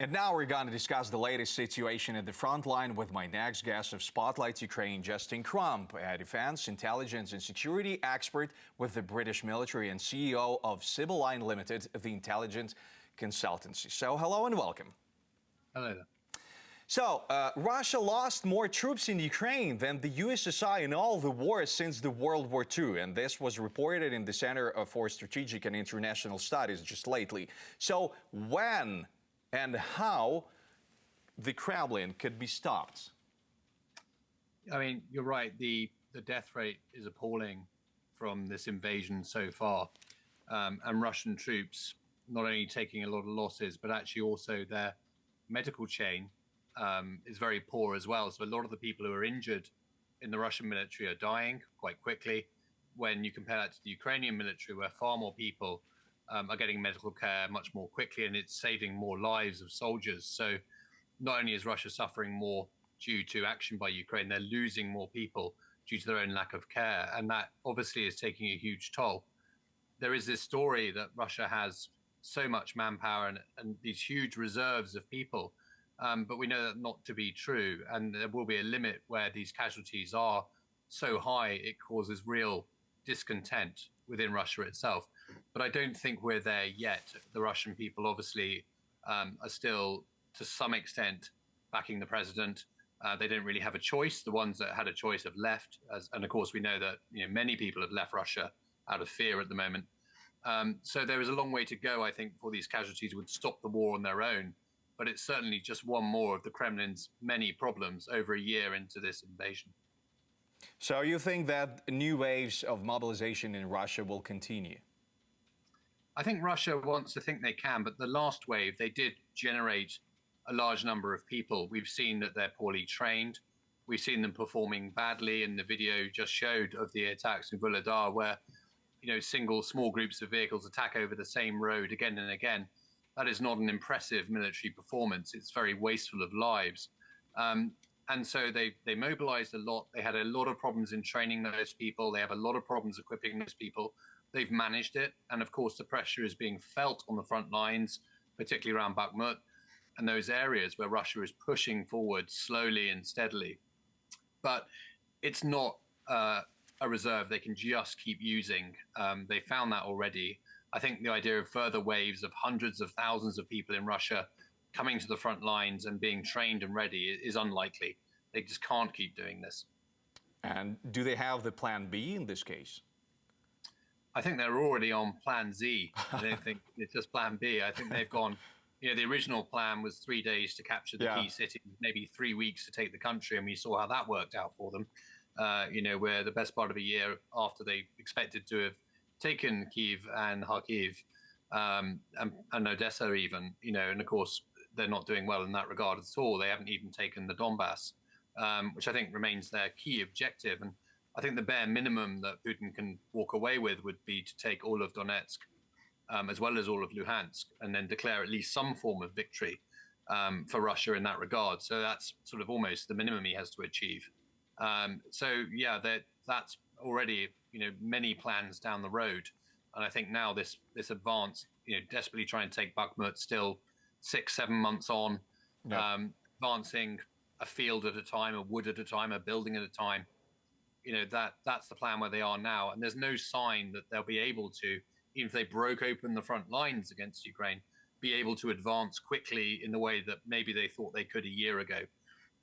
And now we're going to discuss the latest situation at the front line with my next guest of Spotlight Ukraine, Justin Crump, a defense, intelligence and security expert with the British military and CEO of Sibylline Ltd, the intelligence consultancy. So hello and welcome. Hello there. So, Russia lost more troops in Ukraine than the USSR in all the wars since the World War II, and this was reported in the Center for Strategic and International Studies just lately. So, when and how the Kremlin could be stopped? I mean, you're right. The death rate is appalling from this invasion so far, and Russian troops not only taking a lot of losses, but actually also their medical chain is very poor as well. So a lot of the people who are injured in the Russian military are dying quite quickly. When you compare that to the Ukrainian military, where far more people are getting medical care much more quickly, and it's saving more lives of soldiers. So not only is Russia suffering more due to action by Ukraine, they're losing more people due to their own lack of care. And that obviously is taking a huge toll. There is this story that Russia has so much manpower and these huge reserves of people. But we know that not to be true, and there will be a limit where these casualties are so high it causes real discontent within Russia itself. But I don't think we're there yet. The Russian people obviously are still, to some extent, backing the president. They don't really have a choice. The ones that had a choice have left, and of course we know that many people have left Russia out of fear at the moment. So there is a long way to go, I think, before these casualties would stop the war on their own. But it's certainly just one more of the Kremlin's many problems over a year into this invasion. So you think that new waves of mobilization in Russia will continue? I think Russia wants to think they can, but the last wave, they did generate a large number of people. We've seen that they're poorly trained. We've seen them performing badly in the video just showed of the attacks in Vuhledar, where single small groups of vehicles attack over the same road again and again. That is not an impressive military performance. It's very wasteful of lives. And so they mobilized a lot. They had a lot of problems in training those people. They have a lot of problems equipping those people. They've managed it. And of course, the pressure is being felt on the front lines, particularly around Bakhmut and those areas where Russia is pushing forward slowly and steadily. But it's not a reserve they can just keep using. They found that already. I think the idea of further waves of hundreds of thousands of people in Russia coming to the front lines and being trained and ready is unlikely. They just can't keep doing this. And do they have the plan B in this case? I think they're already on plan Z. I don't think it's just plan B. I think they've gone, the original plan was 3 days to capture the key city, maybe 3 weeks to take the country. And we saw how that worked out for them, where the best part of a year after they expected to have taken Kyiv and Kharkiv and Odessa even, and of course, they're not doing well in that regard at all. They haven't even taken the Donbass, which I think remains their key objective. And I think the bare minimum that Putin can walk away with would be to take all of Donetsk, as well as all of Luhansk, and then declare at least some form of victory for Russia in that regard. So that's sort of almost the minimum he has to achieve. That's already many plans down the road, and I think now this advance, desperately trying to take Bakhmut, still 6-7 months on, advancing a field at a time, a wood at a time, a building at a time. That's the plan where they are now, and there's no sign that they'll be able to, even if they broke open the front lines against Ukraine, be able to advance quickly in the way that maybe they thought they could a year ago.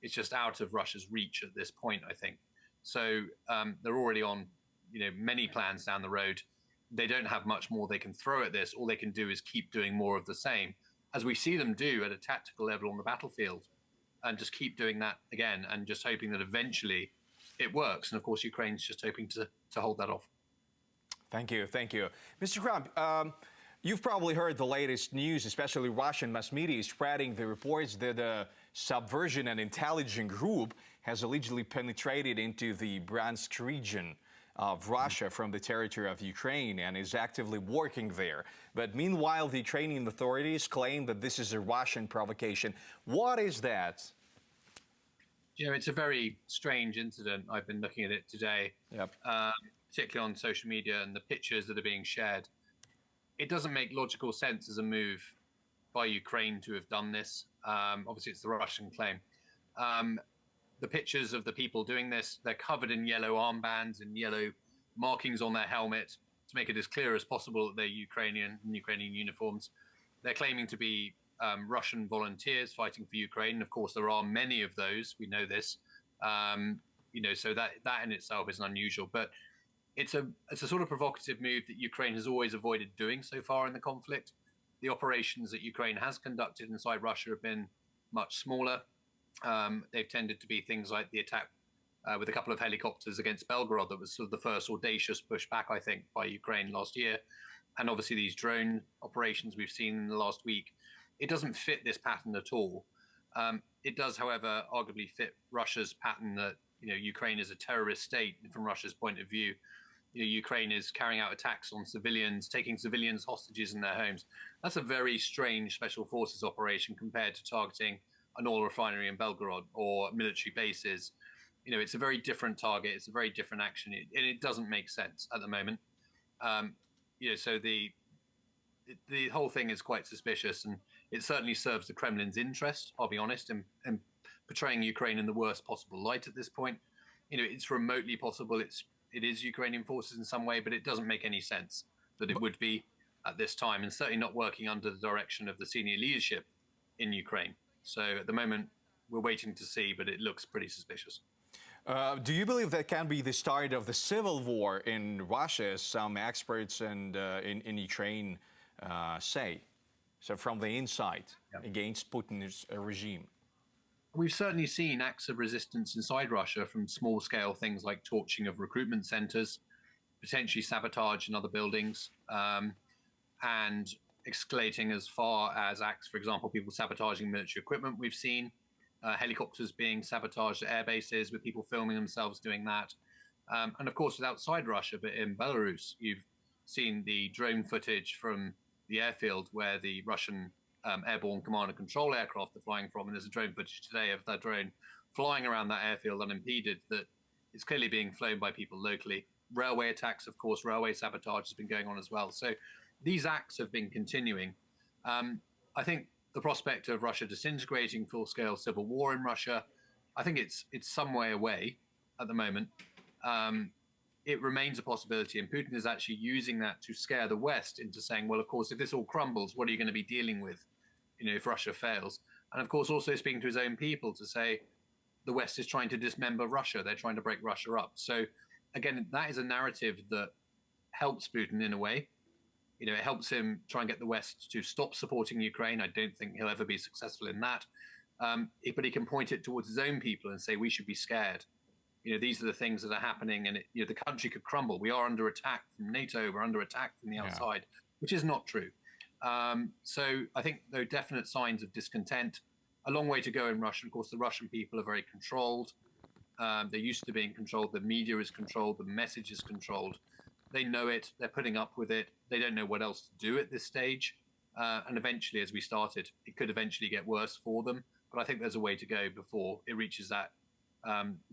It's just out of Russia's reach at this point, I think. So they're already on many plans down the road. They don't have much more they can throw at this. All they can do is keep doing more of the same, as we see them do at a tactical level on the battlefield, and just keep doing that again and just hoping that eventually it works. And of course, Ukraine's just hoping to hold that off. Thank you. Thank you. Mr. Crump, you've probably heard the latest news, especially Russian mass media is spreading the reports that a subversion and intelligence group has allegedly penetrated into the Bryansk region of Russia from the territory of Ukraine and is actively working there. But meanwhile, the Ukrainian authorities claim that this is a Russian provocation. What is that? It's a very strange incident. I've been looking at it today, particularly on social media and the pictures that are being shared. It doesn't make logical sense as a move by Ukraine to have done this. Obviously, it's the Russian claim. The pictures of the people doing this, they're covered in yellow armbands and yellow markings on their helmet to make it as clear as possible that they're Ukrainian uniforms. They're claiming to be Russian volunteers fighting for Ukraine. And of course, there are many of those. We know this. So that in itself is unusual. But it's a sort of provocative move that Ukraine has always avoided doing so far in the conflict. The operations that Ukraine has conducted inside Russia have been much smaller. They've tended to be things like the attack with a couple of helicopters against Belgorod. That was sort of the first audacious pushback, I think, by Ukraine last year. And obviously these drone operations we've seen in the last week. It doesn't fit this pattern at all. It does, however, arguably fit Russia's pattern that Ukraine is a terrorist state from Russia's point of view. Ukraine is carrying out attacks on civilians, taking civilians hostages in their homes. That's a very strange special forces operation compared to targeting an oil refinery in Belgorod or military bases. It's a very different target. It's a very different action, and it doesn't make sense at the moment. So the whole thing is quite suspicious, and it certainly serves the Kremlin's interest, I'll be honest, in portraying Ukraine in the worst possible light at this point. It's remotely possible it is Ukrainian forces in some way, but it doesn't make any sense that it would be at this time, and certainly not working under the direction of the senior leadership in Ukraine. So at the moment, we're waiting to see, but it looks pretty suspicious. Do you believe that can be the start of the civil war in Russia, as some experts and in Ukraine say? So from the inside, against Putin's regime? We've certainly seen acts of resistance inside Russia, from small-scale things like torching of recruitment centers, potentially sabotage in other buildings, and escalating as far as acts, for example, people sabotaging military equipment. We've seen helicopters being sabotaged at air bases with people filming themselves doing that. And of course, outside Russia, but in Belarus, you've seen the drone footage from the airfield where the Russian airborne command and control aircraft are flying from. And there's a drone footage today of that drone flying around that airfield unimpeded, that is clearly being flown by people locally. Railway attacks, of course, railway sabotage has been going on as well. So these acts have been continuing. I think the prospect of Russia disintegrating, full-scale civil war in Russia, I think it's some way away at the moment. It remains a possibility, and Putin is actually using that to scare the West into saying, well, of course, if this all crumbles, what are you going to be dealing with, if Russia fails? And of course, also speaking to his own people to say the West is trying to dismember Russia. They're trying to break Russia up. So again, that is a narrative that helps Putin in a way. It helps him try and get the West to stop supporting Ukraine. I don't think he'll ever be successful in that. But he can point it towards his own people and say, we should be scared. These are the things that are happening, and the country could crumble. We are under attack from NATO. We're under attack from the outside, which is not true. So I think there are definite signs of discontent. A long way to go in Russia. Of course, the Russian people are very controlled. They're used to being controlled. The media is controlled. The message is controlled. They know it. They're putting up with it. They don't know what else to do at this stage. And eventually, as we started, it could eventually get worse for them. But I think there's a way to go before it reaches that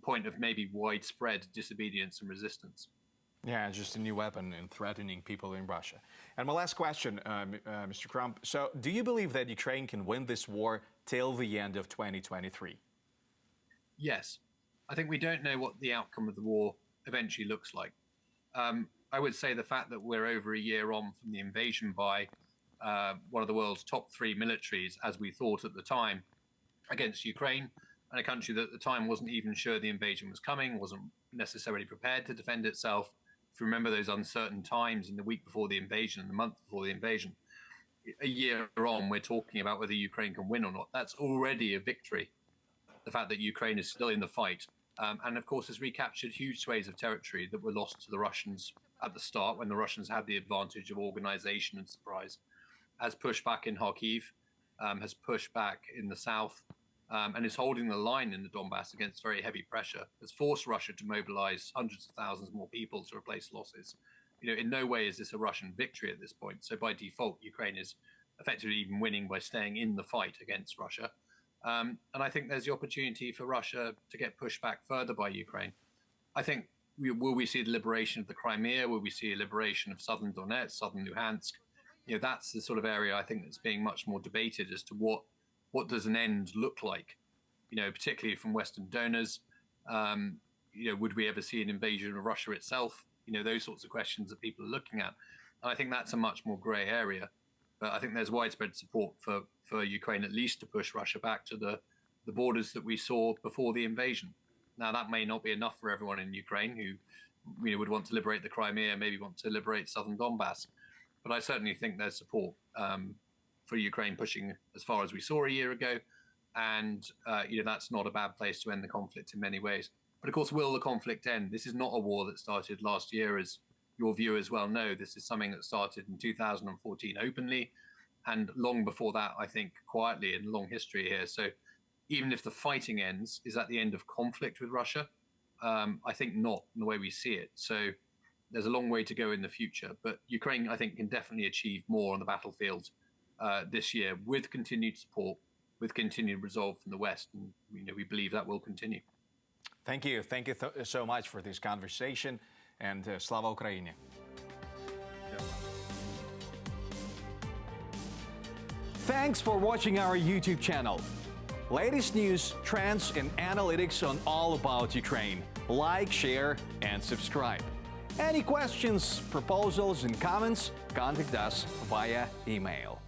point of maybe widespread disobedience and resistance. Yeah, just a new weapon in threatening people in Russia. And my last question, Mr. Crump. So do you believe that Ukraine can win this war till the end of 2023? Yes. I think we don't know what the outcome of the war eventually looks like. I would say the fact that we're over a year on from the invasion by one of the world's top 3 militaries, as we thought at the time, against Ukraine, and a country that at the time wasn't even sure the invasion was coming, wasn't necessarily prepared to defend itself. If you remember those uncertain times in the week before the invasion and the month before the invasion, a year on, we're talking about whether Ukraine can win or not. That's already a victory, the fact that Ukraine is still in the fight. And of course, has recaptured huge swathes of territory that were lost to the Russians at the start, when the Russians had the advantage of organization and surprise, has pushed back in Kharkiv, has pushed back in the south, and is holding the line in the Donbass against very heavy pressure, has forced Russia to mobilize hundreds of thousands more people to replace losses. In no way is this a Russian victory at this point. So by default, Ukraine is effectively even winning by staying in the fight against Russia. And I think there's the opportunity for Russia to get pushed back further by Ukraine. I think, will we see the liberation of the Crimea? Will we see a liberation of southern Donetsk, southern Luhansk? that's the sort of area I think that's being much more debated as to what does an end look like, particularly from Western donors. Would we ever see an invasion of Russia itself? Those sorts of questions that people are looking at. And I think that's a much more grey area. But I think there's widespread support for Ukraine at least to push Russia back to the borders that we saw before the invasion. Now, that may not be enough for everyone in Ukraine who would want to liberate the Crimea, maybe want to liberate southern Donbass. But I certainly think there's support for Ukraine pushing as far as we saw a year ago. And, that's not a bad place to end the conflict in many ways. But of course, will the conflict end? This is not a war that started last year, as your viewers well know. This is something that started in 2014 openly, and long before that, I think, quietly in long history here. So even if the fighting ends, is that the end of conflict with Russia? I think not, in the way we see it. So there's a long way to go in the future. But Ukraine, I think, can definitely achieve more on the battlefield this year with continued support, with continued resolve from the West. And we believe that will continue. Thank you. Thank you so much for this conversation. And Slava Ukraini. Thanks for watching our YouTube channel. Latest news, trends, and analytics on all about Ukraine. Like, share, and subscribe. Any questions, proposals, and comments, contact us via email.